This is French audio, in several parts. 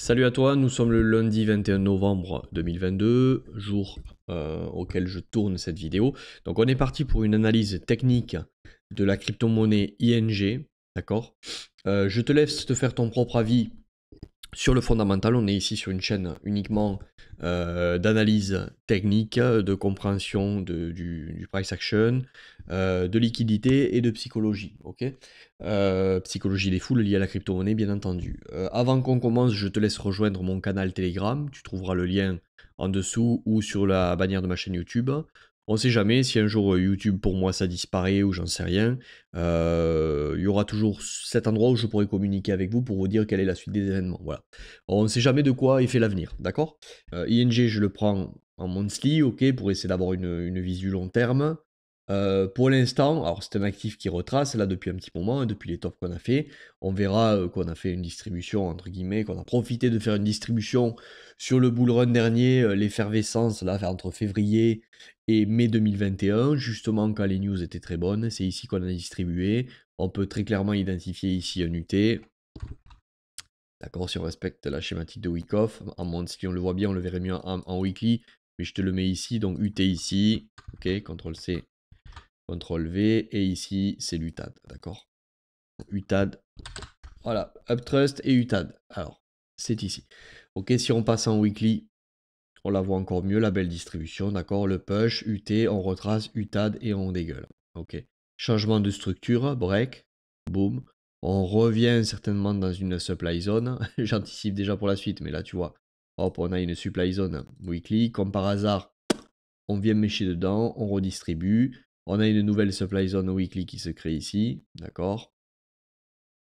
Salut à toi, nous sommes le lundi 21 novembre 2022, jour auquel je tourne cette vidéo. Donc on est parti pour une analyse technique de la crypto-monnaie ING, d'accord. Je te laisse te faire ton propre avis sur le fondamental. On est ici sur une chaîne uniquement d'analyse technique, de compréhension du price action, de liquidité et de psychologie. Ok, psychologie des foules liée à la crypto-monnaie, bien entendu. Avant qu'on commence, je te laisse rejoindre mon canal Telegram. Tu trouveras le lien en dessous ou sur la bannière de ma chaîne YouTube. On sait jamais si un jour YouTube pour moi ça disparaît ou j'en sais rien. Il y aura toujours cet endroit où je pourrai communiquer avec vous pour vous dire quelle est la suite des événements. Voilà. On ne sait jamais de quoi il fait l'avenir, d'accord. ING, je le prends en monthly, ok, pour essayer d'avoir une visu long terme. Pour l'instant, alors c'est un actif qui retrace là depuis un petit moment, hein, depuis les tops qu'on a fait. On verra qu'on a fait une distribution, entre guillemets, qu'on a profité de faire une distribution sur le bull run dernier, l'effervescence là, entre février et mai 2021, justement quand les news étaient très bonnes. C'est ici qu'on a distribué. On peut très clairement identifier ici un UT. D'accord, si on respecte la schématique de Wyckoff, en monthly on le voit bien, on le verrait mieux en weekly, mais je te le mets ici, donc UT ici, ok, CTRL-C, CTRL-V, et ici c'est l'UTAD, d'accord. UTAD, voilà, Uptrust et UTAD, alors, c'est ici. Ok, si on passe en weekly, on la voit encore mieux, la belle distribution, d'accord, le push, UT, on retrace, UTAD et on dégueule, ok. Changement de structure, break, boom. On revient certainement dans une supply zone. J'anticipe déjà pour la suite, mais là tu vois, hop, on a une supply zone weekly. Comme par hasard, on vient mécher dedans, on redistribue. On a une nouvelle supply zone weekly qui se crée ici, d'accord.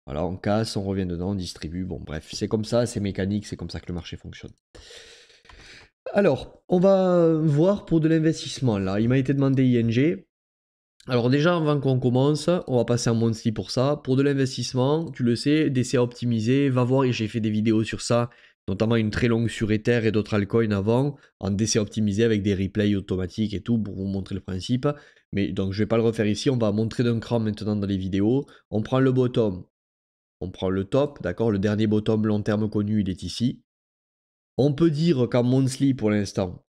Voilà, on casse, on revient dedans, on distribue. Bon, bref, c'est comme ça, c'est mécanique, c'est comme ça que le marché fonctionne. Alors, on va voir pour de l'investissement là. Il m'a été demandé ING. Alors déjà, avant qu'on commence, on va passer en monthly pour ça. Pour de l'investissement, tu le sais, DCA optimisé, va voir, et j'ai fait des vidéos sur ça, notamment une très longue sur Ether et d'autres altcoins avant, en DCA optimisé avec des replays automatiques et tout, pour vous montrer le principe. Mais donc je ne vais pas le refaire ici, on va montrer d'un cran maintenant dans les vidéos. On prend le bottom, on prend le top, d'accord. Le dernier bottom long terme connu, il est ici. On peut dire qu'en monthly pour l'instant,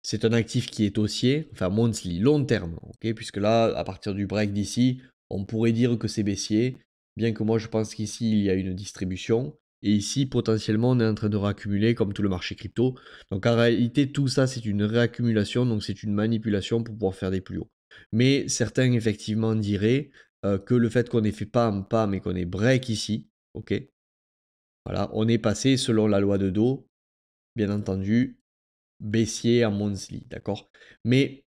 c'est un actif qui est haussier, enfin monthly, long terme, ok, puisque là, à partir du break d'ici, on pourrait dire que c'est baissier, bien que moi je pense qu'ici il y a une distribution, et ici potentiellement on est en train de réaccumuler comme tout le marché crypto. Donc en réalité tout ça c'est une réaccumulation, donc c'est une manipulation pour pouvoir faire des plus hauts. Mais certains effectivement diraient que le fait qu'on ait fait pas en pas mais qu'on ait break ici, ok, voilà, on est passé selon la loi de Do, bien entendu, baissier en monthly, d'accord. Mais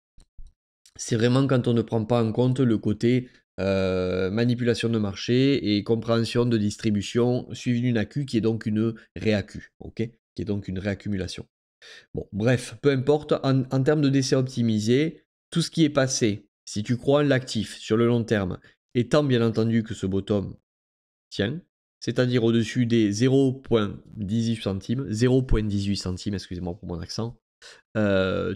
c'est vraiment quand on ne prend pas en compte le côté manipulation de marché et compréhension de distribution suivi d'une AQ qui est donc une réacu, ok, qui est donc une réaccumulation. Bon, bref, peu importe, en termes de décès optimisé, tout ce qui est passé, si tu crois en l'actif sur le long terme, étant bien entendu que ce bottom tient, c'est-à-dire au-dessus des 0,18 centimes, 0,18 centimes, excusez-moi pour mon accent,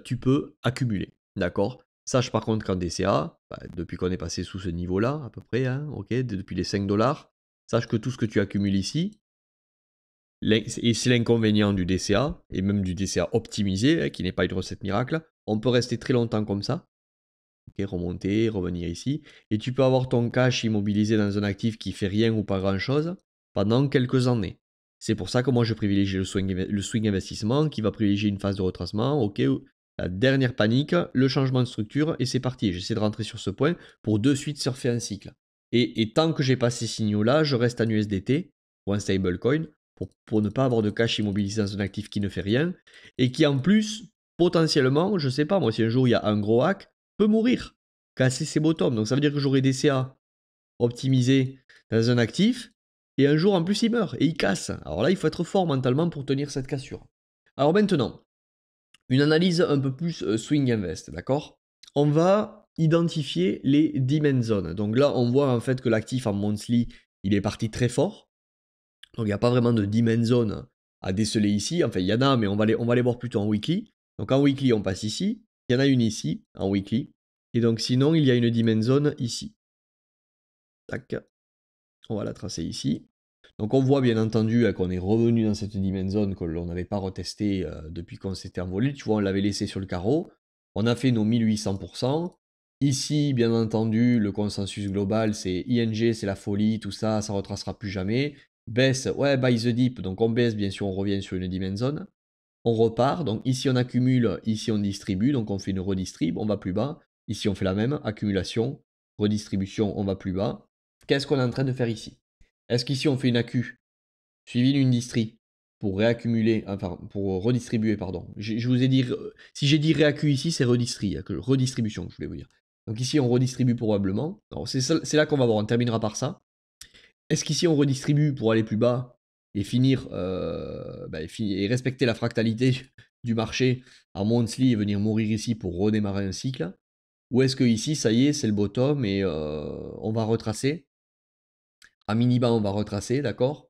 tu peux accumuler, d'accord. Sache par contre qu'en DCA, bah, depuis qu'on est passé sous ce niveau-là, à peu près, hein, ok, depuis les 5 dollars, sache que tout ce que tu accumules ici, et c'est l'inconvénient du DCA, et même du DCA optimisé, hein, qui n'est pas une recette miracle, on peut rester très longtemps comme ça, ok, remonter, revenir ici, et tu peux avoir ton cash immobilisé dans un actif qui fait rien ou pas grand-chose pendant quelques années. C'est pour ça que moi je privilégie le swing investissement qui va privilégier une phase de retracement, ok, la dernière panique, le changement de structure, et c'est parti. J'essaie de rentrer sur ce point pour de suite surfer un cycle. Et tant que j'ai pas ces signaux-là, je reste en USDT ou en stablecoin pour ne pas avoir de cash immobilisé dans un actif qui ne fait rien et qui en plus, potentiellement, je sais pas, moi si un jour il y a un gros hack, peut mourir, casser ses bottoms. Donc ça veut dire que j'aurai des CA optimisés dans un actif et un jour en plus il meurt et il casse. Alors là, il faut être fort mentalement pour tenir cette cassure. Alors maintenant, une analyse un peu plus swing invest, d'accord. On va identifier les demand zones. Donc là, on voit en fait que l'actif en monthly, il est parti très fort. Donc il n'y a pas vraiment de demand zone à déceler ici. Enfin, il y en a, mais on va les voir plutôt en weekly. Donc en weekly, on passe ici. Il y en a une ici, en weekly. Et donc sinon, il y a une demand zone ici. Tac. On va la tracer ici. Donc on voit bien entendu qu'on est revenu dans cette demand zone que l'on n'avait pas retesté depuis qu'on s'était envolé. Tu vois, on l'avait laissé sur le carreau. On a fait nos 1800%. Ici, bien entendu, le consensus global, c'est ING, c'est la folie, tout ça, ça ne retracera plus jamais. Baisse, ouais, buy the dip, donc on baisse, bien sûr, on revient sur une demand zone. On repart, donc ici on accumule, ici on distribue, donc on fait une redistrib, on va plus bas. Ici on fait la même, accumulation, redistribution, on va plus bas. Qu'est-ce qu'on est en train de faire ici? Est-ce qu'ici on fait une accu suivie d'une distri pour réaccumuler, enfin pour redistribuer, pardon. Je vous ai dit, si j'ai dit réaccu ici, c'est redistribution, je voulais vous dire. Donc ici on redistribue probablement. C'est là qu'on va voir, on terminera par ça. Est-ce qu'ici on redistribue pour aller plus bas et finir et respecter la fractalité du marché à monthly et venir mourir ici pour redémarrer un cycle? Ou est-ce que ici, ça y est, c'est le bottom et on va retracer? À minima, on va retracer, d'accord?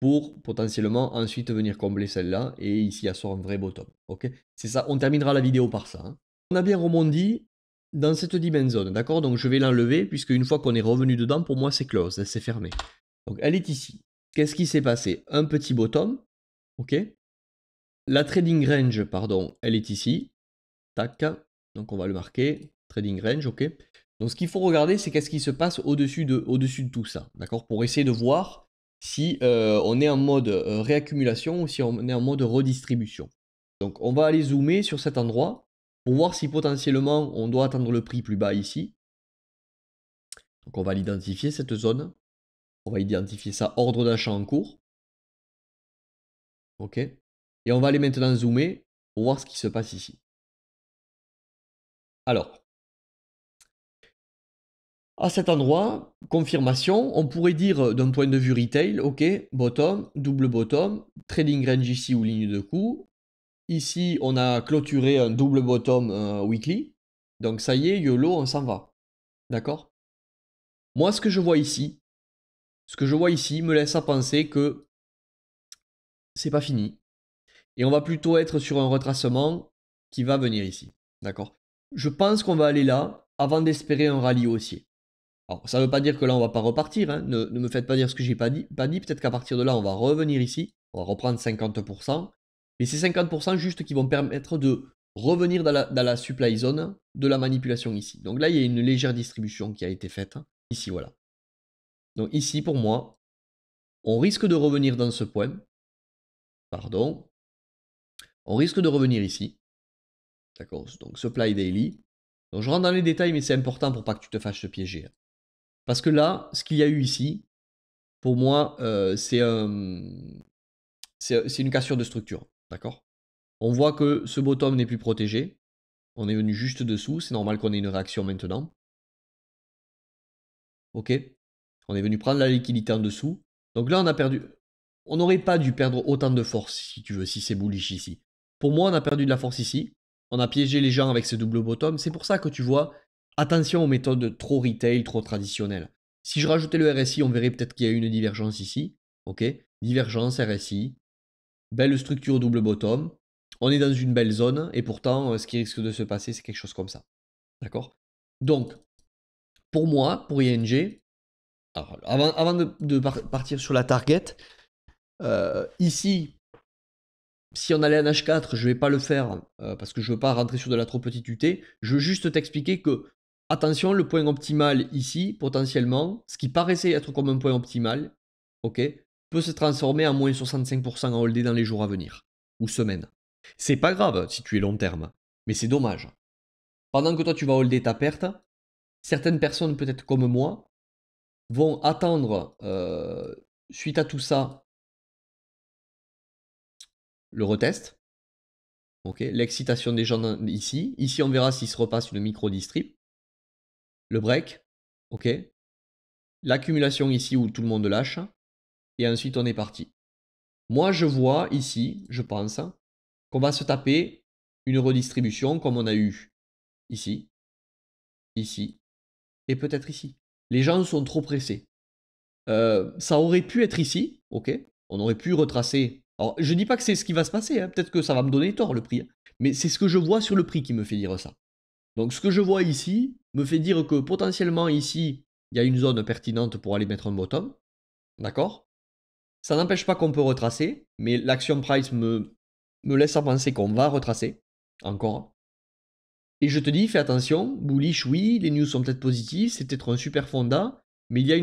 Pour potentiellement ensuite venir combler celle-là et ici asseoir un vrai bottom. Ok, c'est ça, on terminera la vidéo par ça. Hein. On a bien rebondi dans cette dimension zone, d'accord? Donc je vais l'enlever puisque une fois qu'on est revenu dedans, pour moi c'est close, c'est fermé. Donc elle est ici. Qu'est-ce qui s'est passé? Un petit bottom, ok? La trading range, pardon, elle est ici. Tac. Donc on va le marquer. Trading range, ok? Donc ce qu'il faut regarder, c'est qu'est-ce qui se passe au-dessus de tout ça, d'accord? Pour essayer de voir si on est en mode réaccumulation ou si on est en mode redistribution. Donc on va aller zoomer sur cet endroit pour voir si potentiellement on doit attendre le prix plus bas ici. Donc on va l'identifier cette zone. On va identifier ça ordre d'achat en cours. Ok. Et on va aller maintenant zoomer pour voir ce qui se passe ici. Alors, à cet endroit, confirmation, on pourrait dire d'un point de vue retail, ok, bottom, double bottom, trading range ici ou ligne de coup. Ici, on a clôturé un double bottom weekly. Donc ça y est, YOLO, on s'en va. D'accord? Moi, ce que je vois ici me laisse à penser que c'est pas fini. Et on va plutôt être sur un retracement qui va venir ici. D'accord? Je pense qu'on va aller là avant d'espérer un rallye haussier. Alors, ça ne veut pas dire que là, on va pas repartir. Hein. Ne me faites pas dire ce que j'ai pas dit. Peut-être qu'à partir de là, on va revenir ici. On va reprendre 50%. Mais c'est 50% juste qui vont permettre de revenir dans la supply zone de la manipulation ici. Donc là, il y a une légère distribution qui a été faite. Ici, voilà. Donc ici, pour moi, on risque de revenir dans ce point. Pardon. On risque de revenir ici. D'accord. Donc supply daily. Donc je rentre dans les détails, mais c'est important pour pas que tu te fasses piéger. Parce que là, ce qu'il y a eu ici, pour moi, c'est une cassure de structure. D'accord? On voit que ce bottom n'est plus protégé. On est venu juste dessous. C'est normal qu'on ait une réaction maintenant. Ok? On est venu prendre la liquidité en dessous. Donc là, on a perdu. On n'aurait pas dû perdre autant de force, si tu veux, si c'est bullish ici. Pour moi, on a perdu de la force ici. On a piégé les gens avec ce double bottom. C'est pour ça que tu vois, attention aux méthodes trop retail, trop traditionnelles. Si je rajoutais le RSI, on verrait peut-être qu'il y a une divergence ici. Ok? Divergence, RSI. Belle structure double bottom. On est dans une belle zone. Et pourtant, ce qui risque de se passer, c'est quelque chose comme ça. D'accord? Donc, pour moi, pour ING, alors, avant de partir sur la target, ici, si on allait en H4, je ne vais pas le faire parce que je ne veux pas rentrer sur de la trop petite UT. Je veux juste t'expliquer que, attention, le point optimal ici, potentiellement, ce qui paraissait être comme un point optimal, ok, peut se transformer en moins 65% en holdé dans les jours à venir ou semaines. C'est pas grave si tu es long terme, mais c'est dommage. Pendant que toi tu vas holder ta perte, certaines personnes, peut-être comme moi, vont attendre, suite à tout ça, le retest. Okay. L'excitation des gens ici. Ici, on verra s'il se repasse une micro-distrib. Le break. Ok. L'accumulation ici où tout le monde lâche. Et ensuite, on est parti. Moi, je vois ici, je pense, qu'on va se taper une redistribution comme on a eu ici, ici, et peut-être ici. Les gens sont trop pressés. Ça aurait pu être ici, ok. On aurait pu retracer. Alors, je dis pas que c'est ce qui va se passer, hein. Peut-être que ça va me donner tort le prix, hein. Mais c'est ce que je vois sur le prix qui me fait dire ça. Donc, ce que je vois ici me fait dire que potentiellement ici, il y a une zone pertinente pour aller mettre un bottom. D'accord? Ça n'empêche pas qu'on peut retracer, mais l'action price me laisse à penser qu'on va retracer, encore. Et je te dis, fais attention, bullish, oui, les news sont peut-être positives, c'est peut-être un super fonda, mais il y a,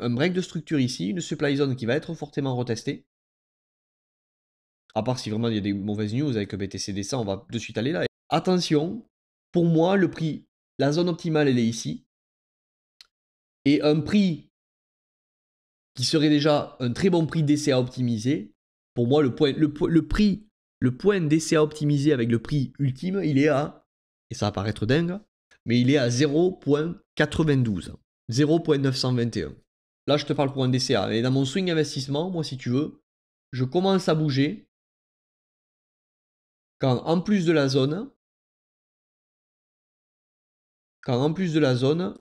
un break de structure ici, une supply zone qui va être fortement retestée. À part si vraiment il y a des mauvaises news avec BTC descend, on va de suite aller là. Attention, pour moi, le prix, la zone optimale, elle est ici. Et un prix qui serait déjà un très bon prix d'essai à optimiser, pour moi, le point d'essai à optimiser avec le prix ultime, il est à, et ça va paraître dingue, mais il est à 0.92, 0.921. Là, je te parle pour un DCA. Et dans mon swing investissement, moi, si tu veux, je commence à bouger quand en plus de la zone,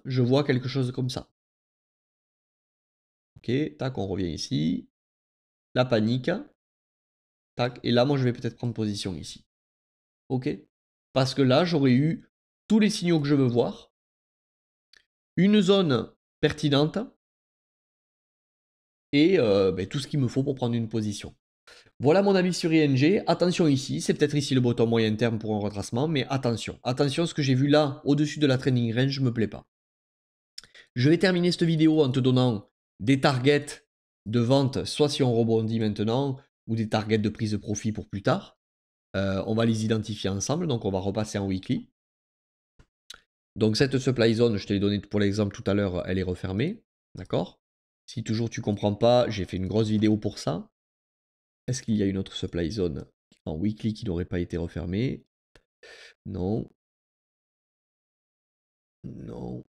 je vois quelque chose comme ça. Ok, tac, on revient ici. La panique. Tac, et là, moi, je vais peut-être prendre position ici. Ok? Parce que là, j'aurais eu tous les signaux que je veux voir. Une zone pertinente. Et tout ce qu'il me faut pour prendre une position. Voilà mon avis sur ING. Attention ici, c'est peut-être ici le bottom moyen terme pour un retracement, mais attention. Attention, ce que j'ai vu là, au-dessus de la trailing range, ne me plaît pas. Je vais terminer cette vidéo en te donnant des targets de vente, soit si on rebondit maintenant, ou des targets de prise de profit pour plus tard. On va les identifier ensemble, donc on va repasser en weekly. Donc cette supply zone, je te l'ai donné pour l'exemple tout à l'heure, elle est refermée. D'accord? Si toujours tu ne comprends pas, j'ai fait une grosse vidéo pour ça. Est-ce qu'il y a une autre supply zone en weekly qui n'aurait pas été refermée? Non. Non.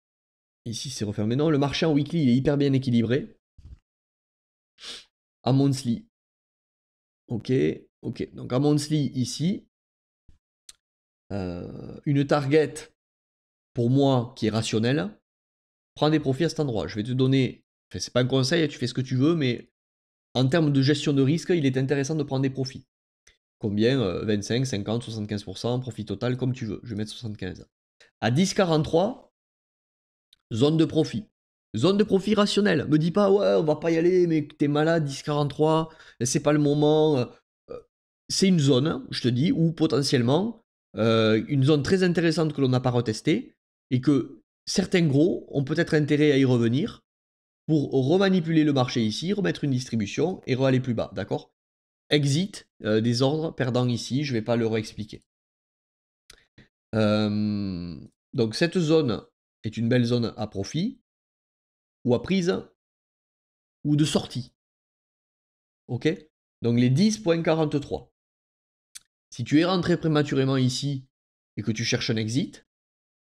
Ici c'est refermé. Non, le marché en weekly il est hyper bien équilibré. À monthly. Ok, ok. Donc à monthly ici, une target pour moi qui est rationnelle, prends des profits à cet endroit. Je vais te donner, enfin, c'est pas un conseil, tu fais ce que tu veux, mais en termes de gestion de risque, il est intéressant de prendre des profits. Combien 25, 50, 75%, profit total, comme tu veux. Je vais mettre 75. À 10,43, zone de profit. Zone de profit rationnelle. Me dis pas, ouais, on va pas y aller, mais t'es malade, 10,43, c'est pas le moment. C'est une zone, je te dis, où potentiellement, une zone très intéressante que l'on n'a pas retestée, et que certains gros ont peut-être intérêt à y revenir pour remanipuler le marché ici, remettre une distribution et re-aller plus bas, d'accord? Exit, des ordres perdants ici, je ne vais pas le réexpliquer. Donc cette zone est une belle zone à profit, ou à prise, ou de sortie. Ok? Donc les 10,43. Si tu es rentré prématurément ici et que tu cherches un exit,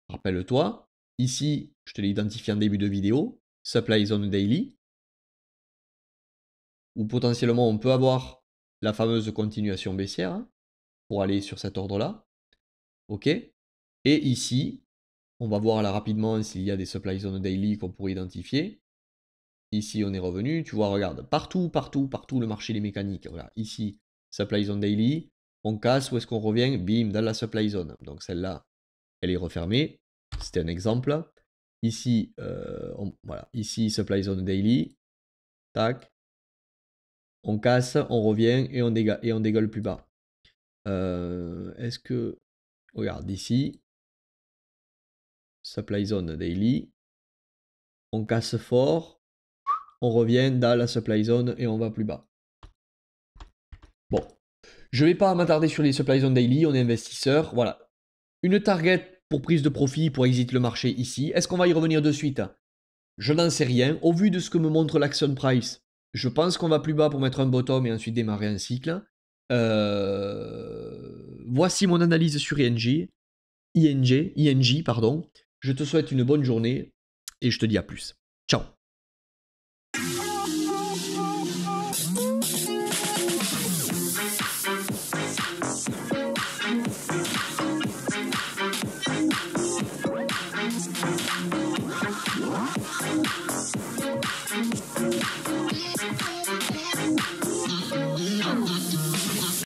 rappelle-toi, ici, je te l'ai identifié en début de vidéo, supply zone daily, où potentiellement on peut avoir la fameuse continuation baissière hein, pour aller sur cet ordre-là. Ok? Et ici, on va voir là rapidement s'il y a des supply zone daily qu'on pourrait identifier. Ici, on est revenu. Tu vois, regarde, partout, le marché des mécaniques. Voilà, ici, supply zone daily. On casse, où est-ce qu'on revient? Bim, dans la supply zone. Donc celle-là, elle est refermée. C'était un exemple. Ici, voilà, ici, supply zone daily. Tac. On casse, on revient et on dégueule plus bas. Est-ce que... Regarde, ici. Supply zone daily. On casse fort. On revient dans la supply zone et on va plus bas. Bon. Je ne vais pas m'attarder sur les supply zone daily. On est investisseur. Voilà. Une target pour prise de profit, pour exit le marché ici. Est-ce qu'on va y revenir de suite? Je n'en sais rien. Au vu de ce que me montre l'action price, je pense qu'on va plus bas pour mettre un bottom et ensuite démarrer un cycle. Voici mon analyse sur ING, pardon. Je te souhaite une bonne journée et je te dis à plus. Ciao.